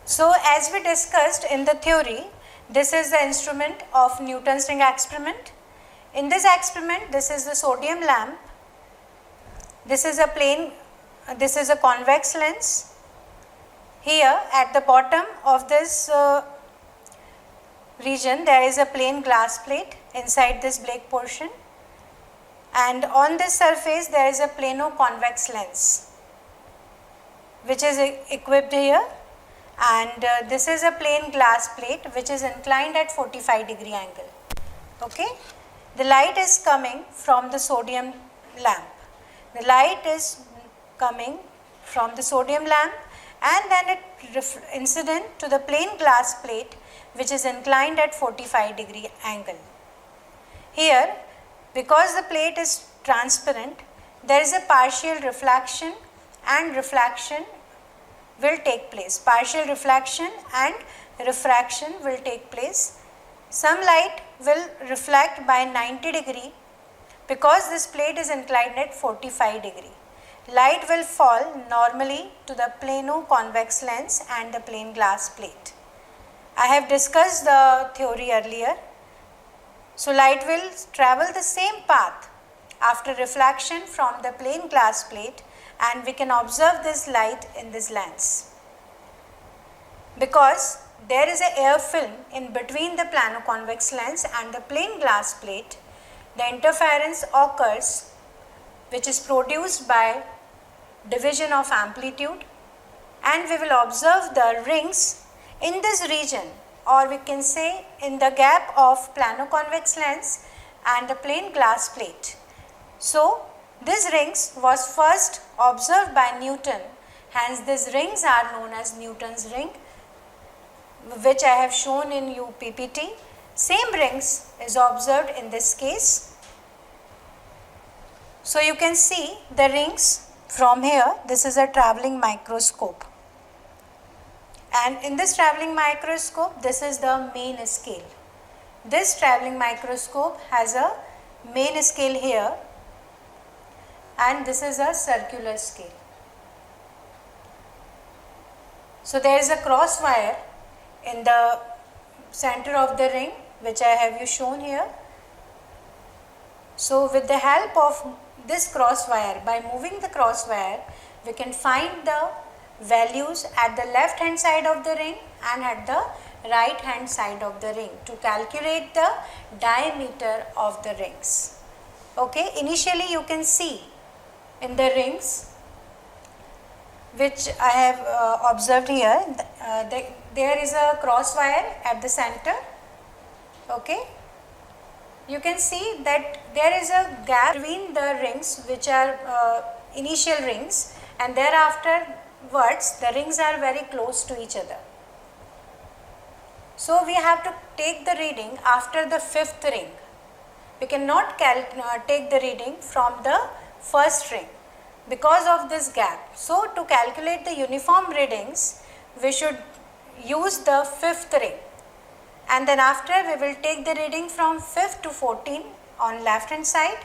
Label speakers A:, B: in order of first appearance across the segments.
A: So as we discussed in the theory, this is the instrument of Newton's ring experiment. In this experiment, this is the sodium lamp. This is a convex lens. Here at the bottom of this region, there is a plain glass plate inside this black portion, and on this surface there is a plano-convex lens which is equipped here, and this is a plain glass plate which is inclined at 45-degree angle. Okay, the light is coming from the sodium lamp. The light is coming from the sodium lamp, and then it incident to the plain glass plate which is inclined at 45-degree angle. Here, because the plate is transparent, there is a partial reflection and refraction will take place. Partial reflection and refraction will take place. Some light will reflect by 90 degree because this plate is inclined at 45 degree. Light will fall normally to the plano-convex lens and the plain glass plate. I have discussed the theory earlier. So light will travel the same path after reflection from the plain glass plate, and we can observe this light in this lens. Because there is an air film in between the plano-convex lens and the plain glass plate, the interference occurs which is produced by division of amplitude, and we will observe the rings in this region, or we can say in the gap of plano-convex lens and the plain glass plate. So these rings was first observed by Newton, hence these rings are known as Newton's ring, which I have shown in PPT. Same rings is observed in this case. So you can see the rings from here. This is a travelling microscope, and in this travelling microscope, this is the main scale. This travelling microscope has a main scale here, and this is a circular scale. So there is a cross wire in the center of the ring, which I have you shown here. So with the help of this cross wire, by moving the cross wire, we can find the values at the left hand side of the ring and at the right hand side of the ring to calculate the diameter of the rings. Okay, initially you can see in the rings which I have observed here, there is a cross wire at the center. Okay, you can see that there is a gap between the rings which are initial rings, and thereafter the rings are very close to each other. So we have to take the reading after the fifth ring. We cannot take the reading from the first ring because of this gap. So to calculate the uniform readings, we should use the fifth ring, and then after we will take the reading from 5th to 14 on left hand side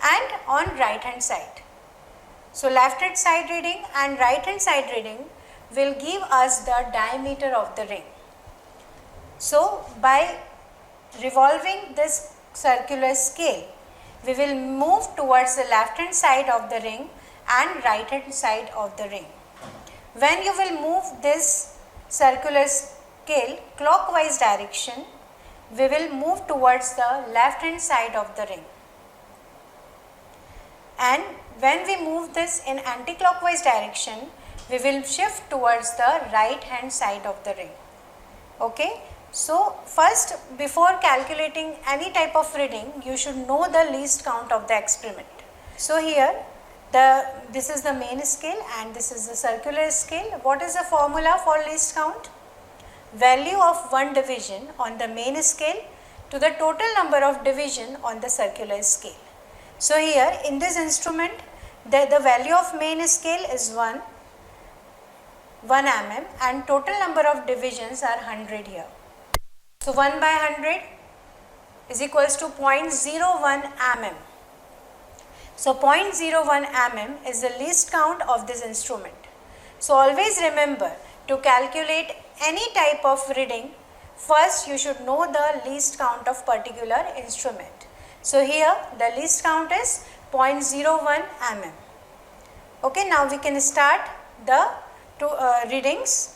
A: and on right hand side. So left hand side reading and right hand side reading will give us the diameter of the ring. So by revolving this circular scale, we will move towards the left hand side of the ring and right hand side of the ring. When you will move this circular scale clockwise direction, we will move towards the left hand side of the ring, and when we move this in anti-clockwise direction, we will shift towards the right hand side of the ring. Okay, so first, before calculating any type of reading, you should know the least count of the experiment. So here this is the main scale and this is the circular scale. What is the formula for least count? Value of one division on the main scale to the total number of division on the circular scale. So here in this instrument, the value of main scale is 1 mm, and total number of divisions are 100 here. So 1 by 100 is equals to 0.01 mm. So 0.01 mm is the least count of this instrument. So always remember to calculate any type of reading, first you should know the least count of particular instrument. So here the least count is 0.01 mm. Okay, now we can start the readings.